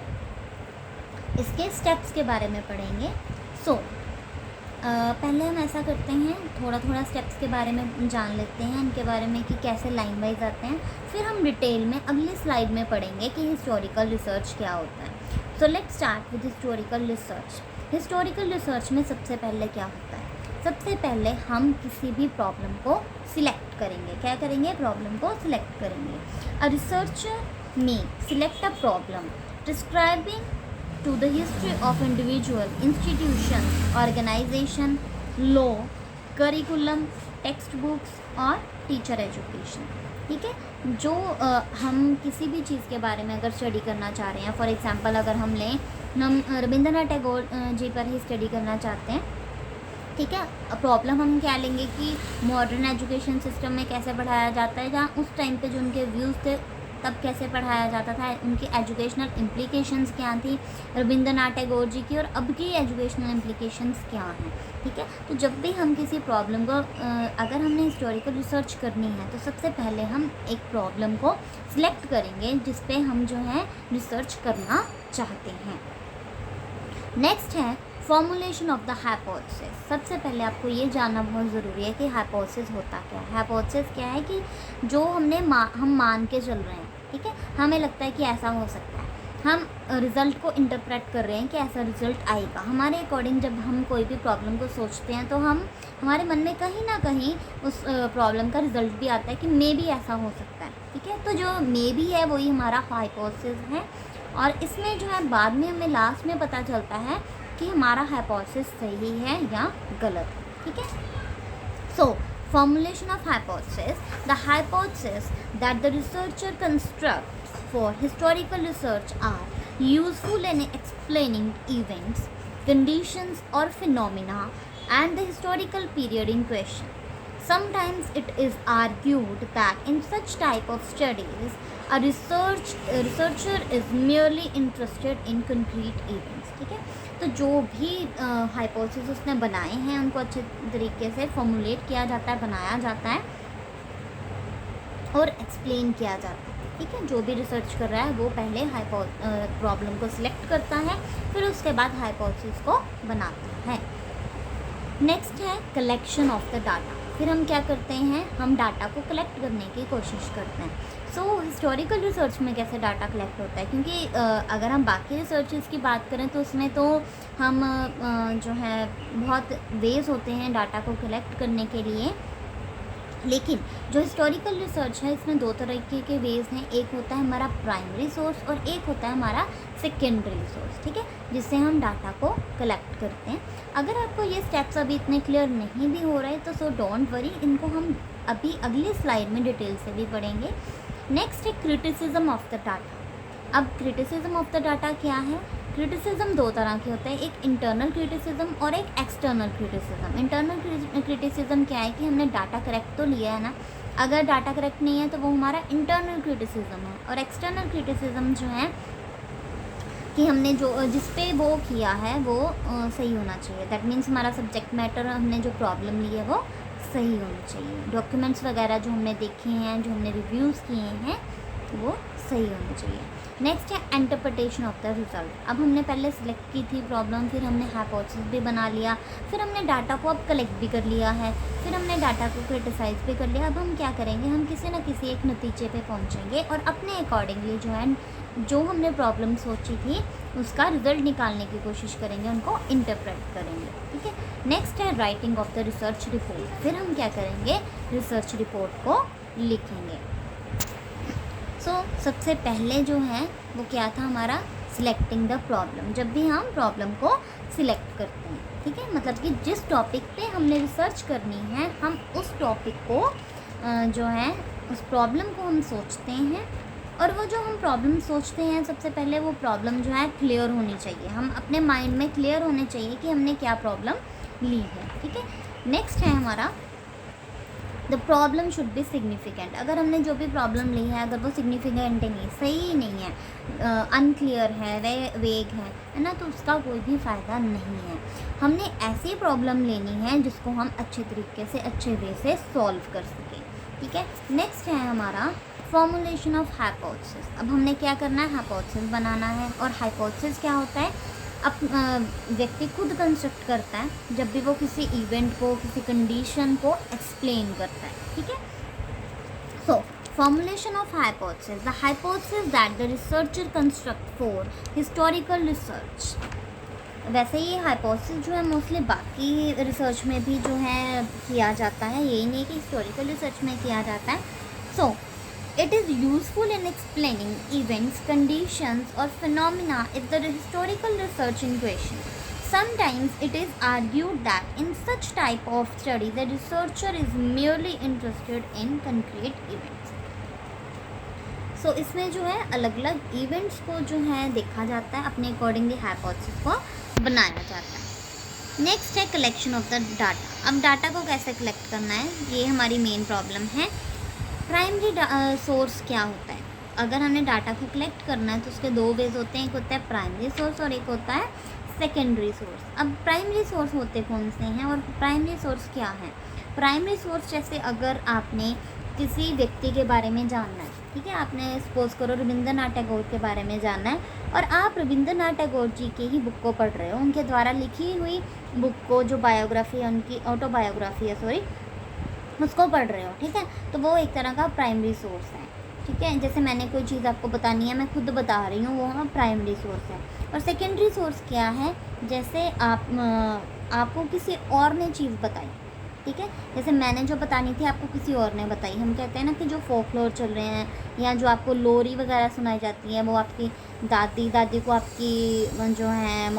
इसके स्टेप्स के बारे में पढ़ेंगे। पहले हम ऐसा करते हैं, थोड़ा स्टेप्स के बारे में जान लेते हैं, इनके बारे में कि कैसे लाइन वाइज आते हैं, फिर हम डिटेल में अगली स्लाइड में पढ़ेंगे कि हिस्टोरिकल रिसर्च क्या होता है। सो let's start with historical research. Historical research में सबसे पहले क्या होता है, सबसे पहले हम किसी भी प्रॉब्लम को सिलेक्ट करेंगे। क्या करेंगे, प्रॉब्लम को सिलेक्ट करेंगे। अ रिसर्चर में select a problem describing to the history of individual, institution, organization, law, curriculum, textbooks और टीचर एजुकेशन। ठीक है, जो हम किसी भी चीज़ के बारे में अगर स्टडी करना चाह रहे हैं, फॉर एग्जांपल अगर हम लें, हम रविंद्रनाथ टैगोर जी पर ही स्टडी करना चाहते हैं। ठीक है, प्रॉब्लम हम क्या लेंगे कि मॉडर्न एजुकेशन सिस्टम में कैसे पढ़ाया जाता है, जहाँ उस टाइम पे जो उनके व्यूज़ थे तब कैसे पढ़ाया जाता था, उनकी एजुकेशनल इम्प्लीकेशंस क्या थी रविंद्रनाथ टैगोर जी की, और अब की एजुकेशनल इम्प्लीकेशंस क्या हैं। ठीक है, तो जब भी हम किसी प्रॉब्लम को अगर हमने हिस्टोरिकल रिसर्च करनी है तो सबसे पहले हम एक प्रॉब्लम को सिलेक्ट करेंगे जिस पे हम जो है रिसर्च करना चाहते हैं। नेक्स्ट है फॉर्मुलेशन ऑफ द हाइपोथेसिस। सबसे पहले आपको ये जानना बहुत ज़रूरी है कि हाइपोथेसिस होता क्या है। हाइपोथेसिस क्या है कि जो हम मान के चल रहे हैं। ठीक है, हमें लगता है कि ऐसा हो सकता है, हम रिज़ल्ट को इंटरप्रेट कर रहे हैं कि ऐसा रिज़ल्ट आएगा हमारे अकॉर्डिंग। जब हम कोई भी प्रॉब्लम को सोचते हैं तो हमारे मन में कहीं ना कहीं उस प्रॉब्लम का रिज़ल्ट भी आता है कि मे बी ऐसा हो सकता है। ठीक है, तो जो मे बी है वही हमारा हाइपोथेसिस है, और इसमें जो है बाद में हमें लास्ट में पता चलता है कि हमारा हाइपोथेसिस सही है या गलत है। ठीक है, सो formulation of hypothesis, the hypothesis that the researcher constructs for historical research are useful in explaining events, conditions or phenomena and the historical period in question. Sometimes it is argued that in such type of studies a researcher is merely interested in concrete events. ठीक है, तो जो भी hypothesis उसने बनाए हैं उनको अच्छे तरीके से फॉर्मुलेट किया जाता है, बनाया जाता है और एक्सप्लेन किया जाता है। ठीक है, जो भी रिसर्च कर रहा है वो पहले प्रॉब्लम को सिलेक्ट करता है, फिर उसके बाद हाइपोथेसिस को बनाता है। नेक्स्ट है कलेक्शन ऑफ द डाटा। फिर हम क्या करते हैं, हम डाटा को कलेक्ट करने की कोशिश करते हैं। सो हिस्टोरिकल रिसर्च में कैसे डाटा कलेक्ट होता है, क्योंकि अगर हम बाकी रिसर्चेस की बात करें तो उसमें तो हम जो है बहुत वेज होते हैं डाटा को कलेक्ट करने के लिए, लेकिन जो हिस्टोरिकल रिसर्च है इसमें दो तरीके के वेज हैं। एक होता है हमारा प्राइमरी सोर्स और एक होता है हमारा सेकेंडरी सोर्स। ठीक है, जिससे हम डाटा को कलेक्ट करते हैं। अगर आपको ये स्टेप्स अभी इतने क्लियर नहीं भी हो रहे तो सो डोंट वरी, इनको हम अभी अगली स्लाइड में डिटेल से भी पढ़ेंगे। नेक्स्ट है क्रिटिसिज्म ऑफ द डाटा। अब क्रिटिसिज्म ऑफ द डाटा क्या है, क्रिटिसिज्म दो तरह के होते हैं, एक इंटरनल क्रिटिसिज्म और एक एक्सटर्नल क्रिटिसिज्म। इंटरनल क्रिटिसिज्म क्या है कि हमने डाटा करेक्ट तो लिया है ना, अगर डाटा करेक्ट नहीं है तो वो हमारा इंटरनल क्रिटिसिज्म है। और एक्सटर्नल क्रिटिसिज्म जो है कि हमने जो जिस पे वो किया है वो सही होना चाहिए। दैट मीन्स हमारा सब्जेक्ट मैटर, हमने जो प्रॉब्लम ली है वो सही होनी चाहिए। डॉक्यूमेंट्स वगैरह जो हमने देखे हैं, जो हमने रिव्यूज़ किए हैं, वो सही होने चाहिए। नेक्स्ट है इंटरप्रिटेशन ऑफ द रिजल्ट। अब हमने पहले सिलेक्ट की थी प्रॉब्लम, फिर हमने हाइपोथेसिस भी बना लिया, फिर हमने डाटा को अब कलेक्ट भी कर लिया है, फिर हमने डाटा को क्रिटिसाइज भी कर लिया। अब हम क्या करेंगे, हम किसी न किसी एक नतीजे पे पहुंचेंगे और अपने अकॉर्डिंगली जो है, जो हमने प्रॉब्लम सोची थी उसका रिजल्ट निकालने की कोशिश करेंगे, उनको इंटरप्रेट करेंगे। ठीक है। नेक्स्ट है writing of the research report. फिर हम क्या करेंगे, रिसर्च रिपोर्ट को लिखेंगे। सबसे पहले जो है वो क्या था हमारा, सिलेक्टिंग द प्रॉब्लम। जब भी हम प्रॉब्लम को सिलेक्ट करते हैं, ठीक है, मतलब कि जिस टॉपिक पे हमने रिसर्च करनी है, हम उस टॉपिक को जो है, उस प्रॉब्लम को हम सोचते हैं। और वो जो हम प्रॉब्लम सोचते हैं, सबसे पहले वो प्रॉब्लम जो है क्लियर होनी चाहिए। हम अपने माइंड में क्लियर होने चाहिए कि हमने क्या प्रॉब्लम ली है। ठीक है। नेक्स्ट है हमारा, the problem should be significant. अगर हमने जो भी प्रॉब्लम ली है, अगर वो सिग्निफिकेंट नहीं, सही नहीं है, अनक्लियर है, वेग है ना, तो उसका कोई भी फ़ायदा नहीं है। हमने ऐसी प्रॉब्लम लेनी है जिसको हम अच्छे तरीके से, अच्छे वे से सॉल्व कर सकें। ठीक है। नेक्स्ट है हमारा फॉर्मुलेशन ऑफ हाइपोथेसिस। अब हमने क्या करना है, हाइपोथेसिस बनाना है। और हाइपोथेसिस क्या होता है, अब व्यक्ति खुद कंस्ट्रक्ट करता है जब भी वो किसी इवेंट को, किसी कंडीशन को एक्सप्लेन करता है। ठीक है। So formulation of hypothesis, the hypothesis that the researcher construct for historical research. वैसे ये हाइपोथेसिस जो है मोस्टली बाकी रिसर्च में भी जो है किया जाता है, यही नहीं कि हिस्टोरिकल रिसर्च में किया जाता है। सो it is useful in explaining events, conditions or phenomena if the historical research in question. Sometimes it is argued that in such type of study the researcher is merely interested in concrete events. So इसमें जो है अलग अलग events को जो है देखा जाता है, अपने अकॉर्डिंगली हाइपोथेसिस को बनाया जाता है। नेक्स्ट है कलेक्शन ऑफ द डाटा। अब डाटा को कैसे कलेक्ट करना है, ये हमारी मेन प्रॉब्लम है। प्राइमरी सोर्स क्या होता है, अगर हमने डाटा को कलेक्ट करना है तो उसके दो वेज होते हैं, एक होता है प्राइमरी सोर्स और एक होता है सेकेंडरी सोर्स। अब प्राइमरी सोर्स होते कौन से हैं और प्राइमरी सोर्स क्या है। प्राइमरी सोर्स जैसे अगर आपने किसी व्यक्ति के बारे में जानना है, ठीक है, आपने सपोज करो रविंद्रनाथ टैगोर के बारे में जानना है और आप रविंद्रनाथ टैगोर जी के ही बुक को पढ़ रहे हो, उनके द्वारा लिखी हुई बुक को, जो बायोग्राफी है, उनकी ऑटोबायोग्राफी है, सॉरी, उसको पढ़ रहे हो। ठीक है। तो वो एक तरह का प्राइमरी सोर्स है। ठीक है। जैसे मैंने कोई चीज़ आपको बतानी है, मैं खुद बता रही हूँ, वो प्राइमरी सोर्स है। और सेकेंडरी सोर्स क्या है, जैसे आपको किसी और ने चीज़ बताई। ठीक है। जैसे मैंने जो बतानी थी आपको किसी और ने बताई। हम कहते हैं ना कि जो फोकलोर चल रहे हैं या जो आपको लोरी वगैरह सुनाई जाती है, वो आपकी दादी को आपकी जो है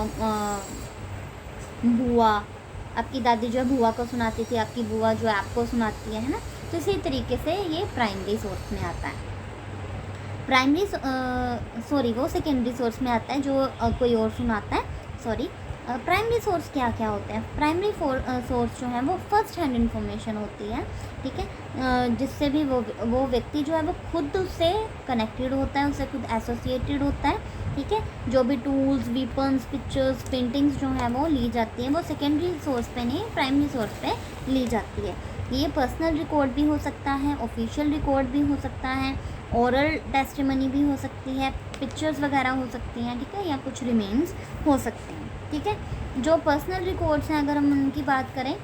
बुआ, आपकी दादी जो है बुआ को सुनाती थी, आपकी बुआ जो है आपको सुनाती है ना। तो इसी तरीके से ये प्राइमरी सोर्स में आता है। वो सेकेंडरी सोर्स में आता है, जो कोई और सुनाता है। सॉरी, प्राइमरी सोर्स क्या क्या होते हैं। प्राइमरी सोर्स जो है वो फर्स्ट हैंड इन्फॉर्मेशन होती है। ठीक है। जिससे भी वो व्यक्ति जो है वो खुद उससे कनेक्टेड होता है, उससे खुद एसोसिएटेड होता है। ठीक है। जो भी टूल्स, वीपन्स, पिक्चर्स, पेंटिंग्स जो हैं वो ली जाती हैं, वो सेकेंडरी सोर्स पे नहीं, प्राइमरी सोर्स पे ली जाती है। ये पर्सनल रिकॉर्ड भी हो सकता है, ऑफिशियल रिकॉर्ड भी हो सकता है, ओरल टेस्टिमनी भी हो सकती है, पिक्चर्स वगैरह हो सकती हैं। ठीक है। या कुछ रिमेन्स हो सकते हैं। ठीक है। जो पर्सनल रिकॉर्ड्स हैं, अगर हम उनकी बात करें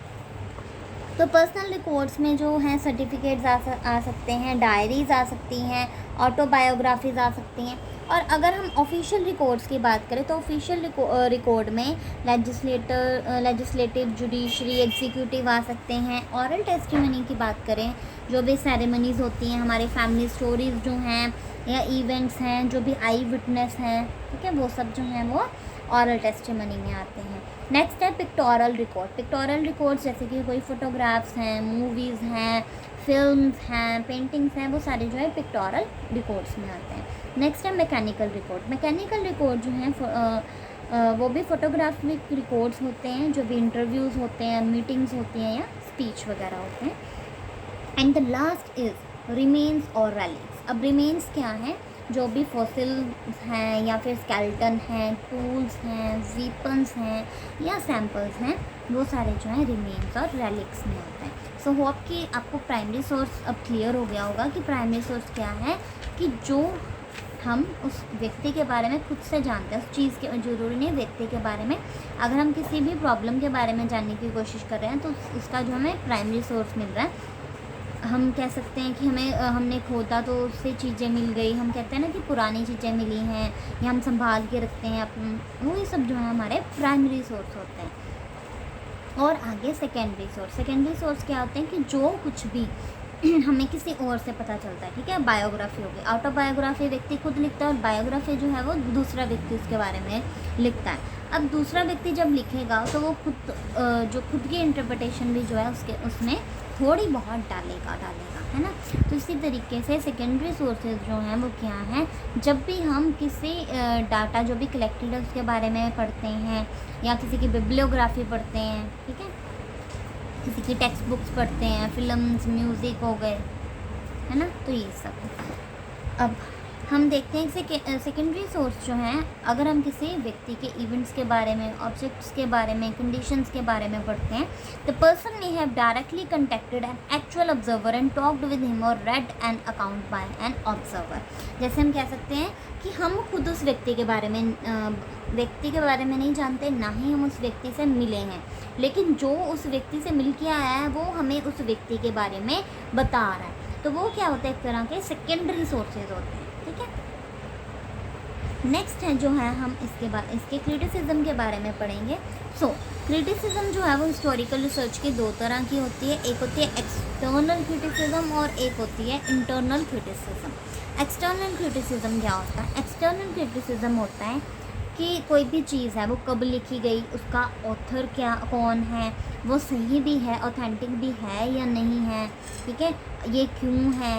तो पर्सनल रिकॉर्ड्स में जो हैं सर्टिफिकेट्स आ सकते हैं, डायरीज़ आ सकती हैं, ऑटोबायोग्राफीज़ आ सकती हैं। और अगर हम ऑफिशियल रिकॉर्ड्स की बात करें तो ऑफिशियल रिकॉर्ड में लेजिस्लेटिव, जुडिशरी, एग्जीक्यूटिव आ सकते हैं। ऑरल टेस्टिमनी की बात करें, जो भी सेरेमनीज़ होती हैं, हमारे फैमिली स्टोरीज़ जो हैं या इवेंट्स हैं, जो भी आई विटनेस हैं, ठीक है, वो सब जो हैं वो ऑरल टेस्टिमनी में आते हैं। नेक्स्ट है पिक्टोरल रिकॉर्ड। पिक्टोरल रिकॉर्ड्स जैसे कि कोई फ़ोटोग्राफ्स हैं, मूवीज़ हैं, फिल्म्स हैं, पेंटिंग्स हैं, वो सारे जो है पिक्टोरल रिकॉर्ड्स में आते हैं। नेक्स्ट है मैकेनिकल रिकॉर्ड। मैकेनिकल रिकॉर्ड जो हैं वो भी फ़ोटोग्राफिक रिकॉर्ड्स होते हैं, जो भी इंटरव्यूज़ होते हैं, मीटिंग्स होती हैं या स्पीच वगैरह होते हैं। And the last is remains और रेलिक्स। अब रिमेन्स क्या है, जो भी फॉसिल्स हैं या फिर स्केलेटन हैं, टूल्स हैं, वीपन्स हैं या सैम्पल्स हैं, वो सारे जो हैं रिमेन्स और रेलिक्स में होते हैं। सो होप कि आपको प्राइमरी सोर्स अब क्लियर हो गया होगा कि प्राइमरी सोर्स क्या है, कि जो हम उस व्यक्ति के बारे में खुद से जानते हैं, उस चीज़ के, जरूरी नहीं व्यक्ति के बारे में, अगर हम किसी भी प्रॉब्लम के बारे में जानने की कोशिश कर रहे हैं तो उसका जो हमें प्राइमरी सोर्स मिल रहा है। हम कह सकते हैं कि हमें हमने खोदा तो उससे चीज़ें मिल गई, हम कहते हैं ना कि पुरानी चीज़ें मिली हैं या हम संभाल के रखते हैं अपन, वो ये सब जो है हमारे प्राइमरी सोर्स होते हैं। और आगे सेकेंडरी सोर्स। सेकेंडरी सोर्स क्या होते हैं कि जो कुछ भी हमें किसी और से पता चलता है, ठीक है। बायोग्राफी हो गई, ऑटोबायोग्राफी व्यक्ति खुद लिखता है और बायोग्राफी जो है वो दूसरा व्यक्ति उसके बारे में लिखता है। अब दूसरा व्यक्ति जब लिखेगा तो वो खुद जो खुद की इंटरप्रिटेशन भी जो है उसमें थोड़ी बहुत डालेगा, है ना। तो इसी तरीके से सेकेंडरी सोर्सेज जो हैं वो क्या हैं, जब भी हम किसी डाटा जो भी कलेक्टेड है उसके बारे में पढ़ते हैं या किसी की बिब्लियोग्राफी पढ़ते हैं, ठीक है, किसी की टेक्स्ट बुक्स पढ़ते हैं, फिल्म्स, म्यूज़िक हो गए, है ना, तो ये सब। अब हम देखते हैं कि सेकेंडरी सोर्स जो हैं, अगर हम किसी व्यक्ति के इवेंट्स के बारे में, ऑब्जेक्ट्स के बारे में, कंडीशंस के बारे में पढ़ते हैं, the person may have directly contacted an actual observer and talked with him और read an account by an observer. जैसे हम कह सकते हैं कि हम खुद उस व्यक्ति के बारे में नहीं जानते, ना ही हम उस व्यक्ति से मिले हैं, लेकिन जो उस व्यक्ति से मिल के आया है वो हमें उस व्यक्ति के बारे में बता रहा है। तो वो क्या होता है, एक तरह के सेकेंडरी सोर्सेज होते हैं, ठीक है। नेक्स्ट है जो है, हम इसके क्रिटिसिज्म के बारे में पढ़ेंगे। सो क्रिटिसिज्म जो है वो हिस्टोरिकल रिसर्च की दो तरह की होती है, एक होती है एक्सटर्नल क्रिटिसिज्म और एक होती है इंटरनल क्रिटिसिज्म। एक्सटर्नल क्रिटिसिज्म क्या होता है? एक्सटर्नल क्रिटिसिज्म होता है कि कोई भी चीज़ है वो कब लिखी गई, उसका ऑथर कौन है, वो सही भी है, ऑथेंटिक भी है या नहीं है, ठीक है, ये क्यों है।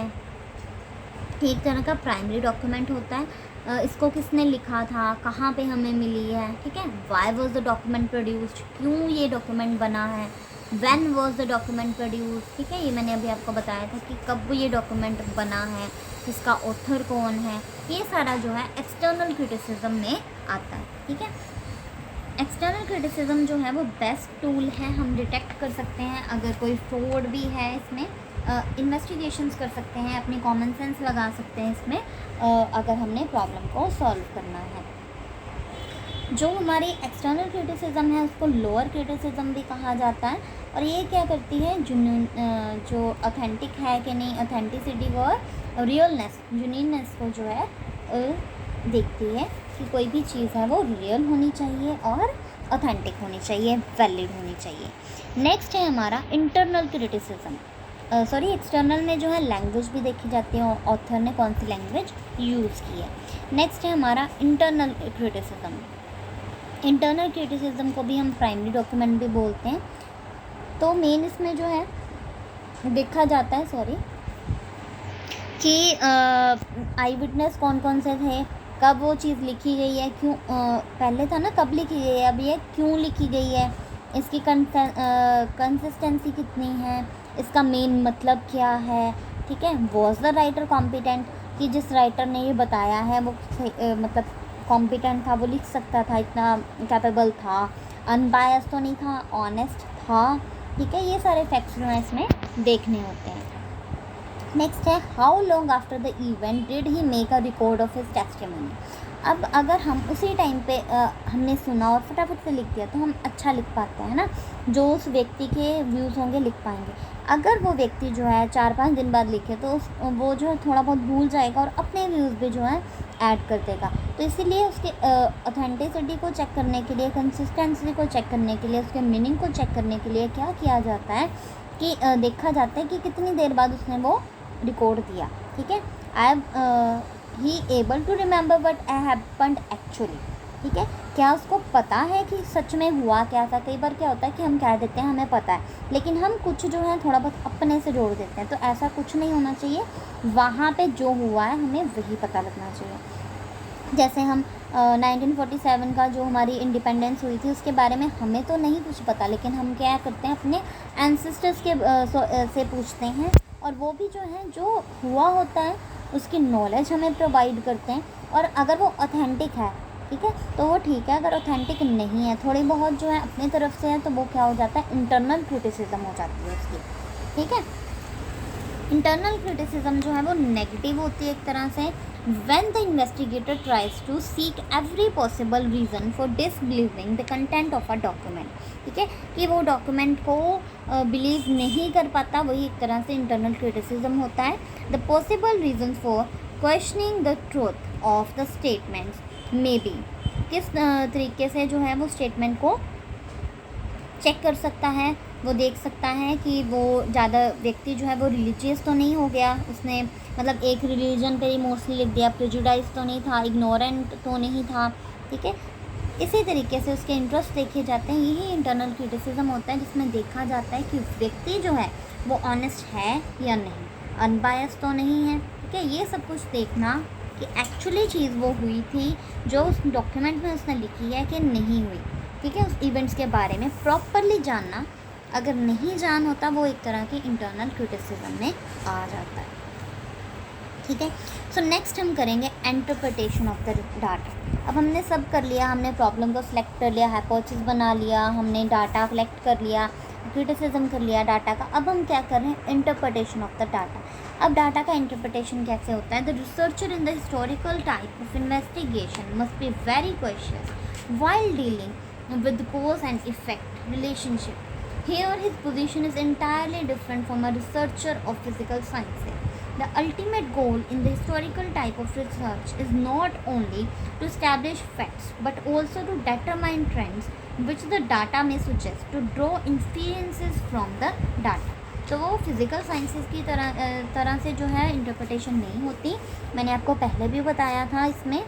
एक तरह का प्राइमरी डॉक्यूमेंट होता है, इसको किसने लिखा था, कहाँ पे हमें मिली है, ठीक है, why was the document produced, क्यों ये डॉक्यूमेंट बना है, when was the document produced, ठीक है, ये मैंने अभी आपको बताया था कि कब ये डॉक्यूमेंट बना है, इसका ऑथर कौन है, ये सारा जो है एक्सटर्नल क्रिटिसिज्म में आता है, ठीक है। एक्सटर्नल क्रिटिसिज्म जो है वो बेस्ट टूल है, हम डिटेक्ट कर सकते हैं अगर कोई फ्रॉड भी है इसमें, इन्वेस्टिगेशंस कर सकते हैं, अपनी कॉमन सेंस लगा सकते हैं इसमें, अगर हमने प्रॉब्लम को सॉल्व करना है। जो हमारी एक्सटर्नल क्रिटिसिज्म है उसको लोअर क्रिटिसिज्म भी कहा जाता है, और ये क्या करती है, जो ऑथेंटिक है कि नहीं, ऑथेंटिसिटी और रियलनेस, जुनीनेस को जो है देखती है कि कोई भी चीज़ है वो रियल होनी चाहिए और ऑथेंटिक होनी चाहिए, वैलिड होनी चाहिए। नेक्स्ट है हमारा इंटरनल क्रिटिसिज्म। एक्सटर्नल में जो है लैंग्वेज भी देखी जाती है, ऑथर ने कौन सी लैंग्वेज यूज़ की है। नेक्स्ट है हमारा इंटरनल क्रिटिसिज्म। इंटरनल क्रिटिसिज्म को भी हम प्राइमरी डॉक्यूमेंट भी बोलते हैं। तो मेन इसमें जो है देखा जाता है कि आई विटनेस कौन कौन से थे, कब वो चीज़ लिखी गई है, क्यों, पहले था ना कब लिखी गई है, अब ये क्यों लिखी गई है, इसकी कंसिस्टेंसी कितनी है, इसका मेन मतलब क्या है, ठीक है। वॉज द राइटर कॉम्पिटेंट, कि जिस राइटर ने ये बताया है वो मतलब कॉम्पिटेंट था, वो लिख सकता था, इतना कैपेबल था, अनबायस तो नहीं था, ऑनेस्ट था, ठीक है। ये सारे फैक्ट्स जो हैं इसमें देखने होते हैं। नेक्स्ट है how long after the event did he make a record of his testimony. अब अगर हम उसी टाइम पे हमने सुना और फटाफट से लिख दिया तो हम अच्छा लिख पाते हैं ना, जो उस व्यक्ति के व्यूज़ होंगे लिख पाएंगे। अगर वो व्यक्ति जो है 4-5 दिन बाद लिखे तो वो जो है थोड़ा बहुत भूल जाएगा और अपने व्यूज़ भी जो है ऐड कर देगा। तो इसीलिए उसके ऑथेंटिसिटी को चेक करने के लिए, कंसिस्टेंसी को चेक करने के लिए, उसके मीनिंग को चेक करने के लिए क्या किया जाता है कि देखा जाता है कि कितनी देर बाद उसने वो रिकॉर्ड दिया, ठीक है। आई हैव ही able to remember what happened actually, ठीक है, क्या उसको पता है कि सच में हुआ क्या था। कई बार क्या होता है कि हम कह देते हैं हमें पता है, लेकिन हम कुछ जो है थोड़ा बहुत अपने से जोड़ देते हैं, तो ऐसा कुछ नहीं होना चाहिए। वहाँ पे जो हुआ है हमें वही पता लगना चाहिए। जैसे हम 1947 का जो हमारी इंडिपेंडेंस हुई थी उसके बारे में हमें तो नहीं कुछ पता, लेकिन हम क्या करते हैं अपने एंसेस्टर्स के से पूछते हैं और वो भी जो है जो हुआ होता है उसकी नॉलेज हमें प्रोवाइड करते हैं। और अगर वो ऑथेंटिक है, ठीक है, तो वो ठीक है। अगर ऑथेंटिक नहीं है, थोड़ी बहुत जो है अपनी तरफ से है, तो वो क्या हो जाता है, इंटरनल क्रिटिसिज्म हो जाती है उसकी, ठीक है। इंटरनल क्रिटिसिज्म जो है वो नेगेटिव होती है एक तरह से। When the investigator tries to seek every possible reason for disbelieving the content of a document, ठीक है, कि वो डॉक्यूमेंट को बिलीव नहीं कर पाता, वही एक तरह से इंटरनल क्रिटिसिज्म होता है। The possible reason for questioning the truth of the statements may be, किस तरीके से जो है वो स्टेटमेंट को चेक कर सकता है, वो देख सकता है कि वो ज़्यादा व्यक्ति जो है वो रिलीजियस तो नहीं हो गया, उसने मतलब एक रिलीजन पे ही मोस्टली लिख दिया, प्रेजुडाइज तो नहीं था, इग्नोरेंट तो नहीं था, ठीक है। इसी तरीके से उसके इंटरेस्ट देखे जाते हैं। यही इंटरनल क्रिटिसिज्म होता है, जिसमें देखा जाता है कि व्यक्ति जो है वो ऑनेस्ट है या नहीं, अनबायस तो नहीं है, ठीक है। ये सब कुछ देखना कि एक्चुअली चीज़ वो हुई थी जो उस डॉक्यूमेंट में उसने लिखी है कि नहीं हुई, ठीक है। उस इवेंट्स के बारे में प्रॉपरली जानना, अगर नहीं जान होता वो एक तरह की इंटरनल क्रिटिसिज्म में आ जाता है, ठीक है। सो नेक्स्ट हम करेंगे इंटरप्रिटेशन ऑफ द डाटा। अब हमने सब कर लिया, हमने प्रॉब्लम को सिलेक्ट कर लिया, हाइपोथेसिस बना लिया, हमने डाटा कलेक्ट कर लिया, क्रिटिसिज्म कर लिया डाटा का। अब हम क्या कर रहे हैं, इंटरप्रिटेशन ऑफ द डाटा। अब डाटा का इंटरप्रिटेशन कैसे होता है, the researcher in the historical type of investigation must be very cautious while dealing with cause and effect relationship. Here his position is entirely different from a researcher of physical sciences. The ultimate goal in the historical type of research is not only to establish facts but also to determine trends which the data may suggest, to draw inferences from the data. तो वो physical sciences की तरह से जो है interpretation नहीं होती। मैंने आपको पहले भी बताया था इसमें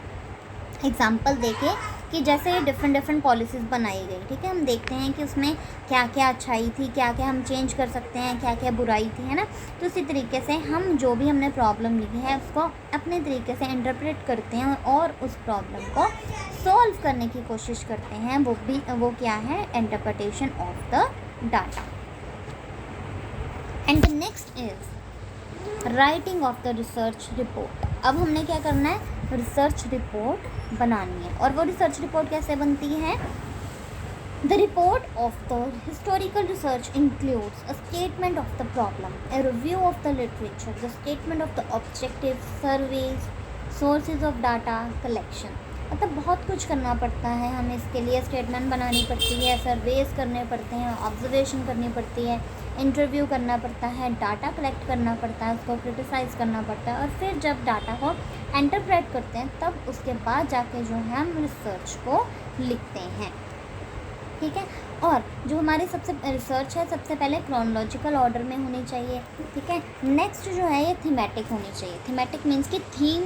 एग्जाम्पल देके कि जैसे डिफरेंट पॉलिसीज़ बनाई गई, ठीक है, हम देखते हैं कि उसमें क्या क्या अच्छाई थी, क्या क्या हम चेंज कर सकते हैं, क्या क्या बुराई थी, है ना। तो इसी तरीके से हम जो भी हमने प्रॉब्लम लिखी है उसको अपने तरीके से इंटरप्रेट करते हैं और उस प्रॉब्लम को सॉल्व करने की कोशिश करते हैं। वो क्या है, interpretation of the data. And the next is writing of the research report. अब हमने क्या करना है, रिसर्च रिपोर्ट बनानी है। और वो रिसर्च रिपोर्ट कैसे बनती है, the report of the historical research includes a statement of the problem, a review of the literature, the statement of the objective, surveys, sources of data collection. मतलब बहुत कुछ करना पड़ता है हमें इसके लिए, स्टेटमेंट बनानी पड़ती है, सर्वेज करने पड़ते हैं, ऑब्जर्वेशन करनी पड़ती है, इंटरव्यू करना पड़ता है, डाटा कलेक्ट करना पड़ता है, उसको क्रिटिसाइज़ करना पड़ता है, और फिर जब डाटा को इंटरप्रेट करते हैं तब उसके बाद जाके जो है हम रिसर्च को लिखते हैं, ठीक है। और जो हमारी सबसे रिसर्च है सबसे पहले क्रोनोलॉजिकल ऑर्डर में होनी चाहिए, ठीक है। नेक्स्ट जो है ये थीमेटिक होनी चाहिए। थीमेटिक मीन्स कि थीम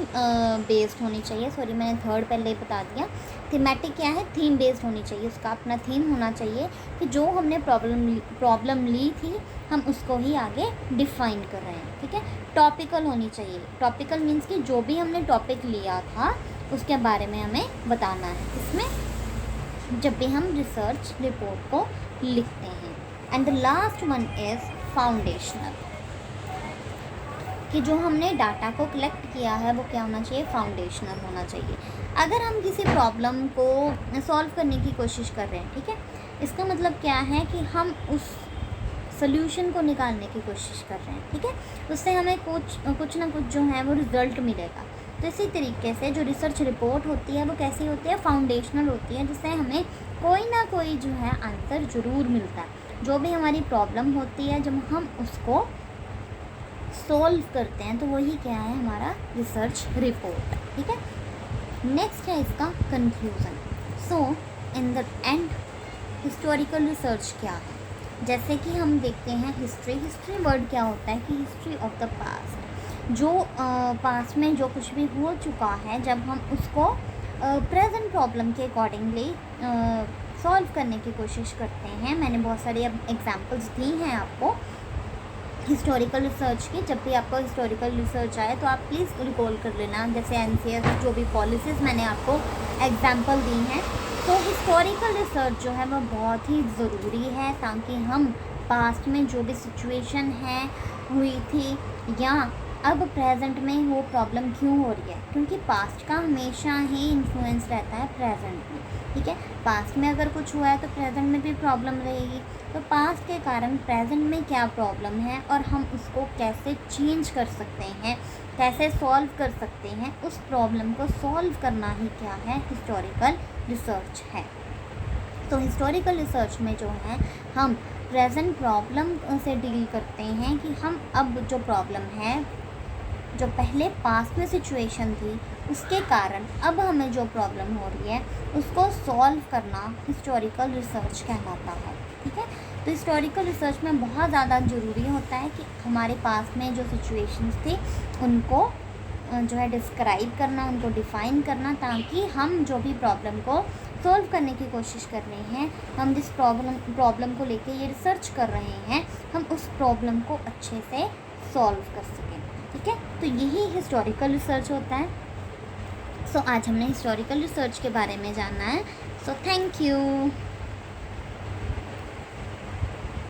बेस्ड होनी चाहिए, सॉरी मैंने थर्ड पहले ही बता दिया। थीमेटिक क्या है, थीम बेस्ड होनी चाहिए, उसका अपना थीम होना चाहिए कि जो हमने प्रॉब्लम ली थी हम उसको ही आगे डिफ़ाइन कर रहे हैं, ठीक है। टॉपिकल होनी चाहिए। टॉपिकल मीन्स कि जो भी हमने टॉपिक लिया था उसके बारे में हमें बताना है इसमें जब भी हम रिसर्च रिपोर्ट को लिखते हैं। And the last one is foundational, कि जो हमने डाटा को कलेक्ट किया है वो क्या होना चाहिए, फाउंडेशनल होना चाहिए। अगर हम किसी प्रॉब्लम को सॉल्व करने की कोशिश कर रहे हैं, ठीक है, इसका मतलब क्या है कि हम उस सोल्यूशन को निकालने की कोशिश कर रहे हैं, ठीक है, उससे हमें कुछ ना कुछ जो है वो रिज़ल्ट मिलेगा। तो इसी तरीके से जो रिसर्च रिपोर्ट होती है वो कैसी होती है, फाउंडेशनल होती है, जिससे हमें कोई ना कोई जो है आंसर ज़रूर मिलता है। जो भी हमारी प्रॉब्लम होती है जब हम उसको सॉल्व करते हैं तो वही क्या है, हमारा रिसर्च रिपोर्ट, ठीक है। नेक्स्ट है इसका conclusion. So in the end historical research क्या है, जैसे कि हम देखते हैं हिस्ट्री वर्ड क्या होता है कि हिस्ट्री ऑफ द पास्ट, जो पास्ट में जो कुछ भी हो चुका है जब हम उसको प्रेजेंट प्रॉब्लम के अकॉर्डिंगली सॉल्व करने की कोशिश करते हैं। मैंने बहुत सारी अब एग्जांपल्स दी हैं आपको हिस्टोरिकल रिसर्च की। जब भी आपको हिस्टोरिकल रिसर्च आए तो आप प्लीज़ रिकॉल कर लेना, जैसे एनसीएस जो भी पॉलिसीज़ मैंने आपको एग्जांपल दी हैं। तो हिस्टोरिकल रिसर्च जो है वो बहुत ही ज़रूरी है ताकि हम पास्ट में जो भी सिचुएशन है हुई थी, या अब प्रेजेंट में वो प्रॉब्लम क्यों हो रही है, क्योंकि पास्ट का हमेशा ही इन्फ्लुएंस रहता है प्रेजेंट में, ठीक है। पास्ट में अगर कुछ हुआ है तो प्रेजेंट में भी प्रॉब्लम रहेगी। तो पास्ट के कारण प्रेजेंट में क्या प्रॉब्लम है और हम उसको कैसे चेंज कर सकते हैं, कैसे सॉल्व कर सकते हैं, उस प्रॉब्लम को सॉल्व करना ही क्या है, हिस्टोरिकल रिसर्च है। तो हिस्टोरिकल रिसर्च में जो है हम प्रेजेंट प्रॉब्लम से डील करते हैं कि हम अब जो प्रॉब्लम है, जो पहले पास्ट में सिचुएशन थी उसके कारण अब हमें जो प्रॉब्लम हो रही है उसको सॉल्व करना हिस्टोरिकल रिसर्च कहलाता है, ठीक है। तो हिस्टोरिकल रिसर्च में बहुत ज़्यादा ज़रूरी होता है कि हमारे पास में जो सिचुएशंस थी उनको जो है डिस्क्राइब करना, उनको डिफ़ाइन करना, ताकि हम जो भी प्रॉब्लम को सॉल्व करने की कोशिश कर रहे हैं, हम जिस प्रॉब्लम को लेके ये रिसर्च कर रहे हैं, हम उस प्रॉब्लम को अच्छे से सॉल्व कर सकें, ठीक है। तो यही हिस्टोरिकल रिसर्च होता है। सो आज हमने हिस्टोरिकल रिसर्च के बारे में जाना है। So thank you.